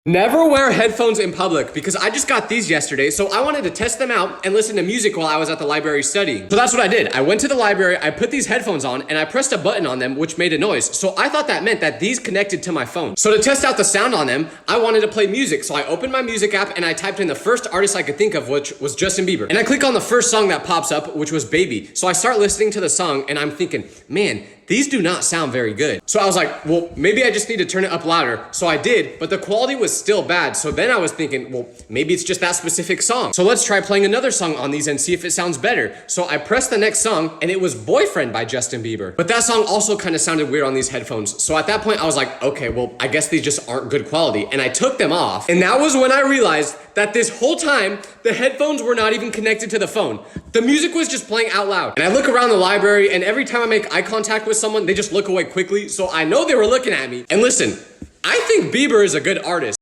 Never wear headphones in public because I just got these yesterday, so I wanted to test them out and listen to music while I was at the library studying. So that's what I did. I went to the library, I put these headphones on, and I pressed a button on them which made a noise. So I thought that meant that these connected to my phone. So to test out the sound on them, I wanted to play music. So I opened my music app and I typed in the first artist I could think of, which was Justin Bieber. And I click on the first song that pops up, which was Baby. So I start listening to the song and I'm thinking, man, these do not sound very good. So I was like, well, maybe I just need to turn it up louder. So I did, but the quality was still bad. So then I was thinking, well, maybe it's just that specific song. So let's try playing another song on these and see if it sounds better. So I pressed the next song and it was Boyfriend by Justin Bieber. But that song also kind of sounded weird on these headphones. So at that point I was like, okay, well, I guess these just aren't good quality. And I took them off. And that was when I realized that this whole time, the headphones were not even connected to the phone. The music was just playing out loud. And I look around the library and every time I make eye contact with someone, they just look away quickly. So I know they were looking at me. And listen, I think Bieber is a good artist.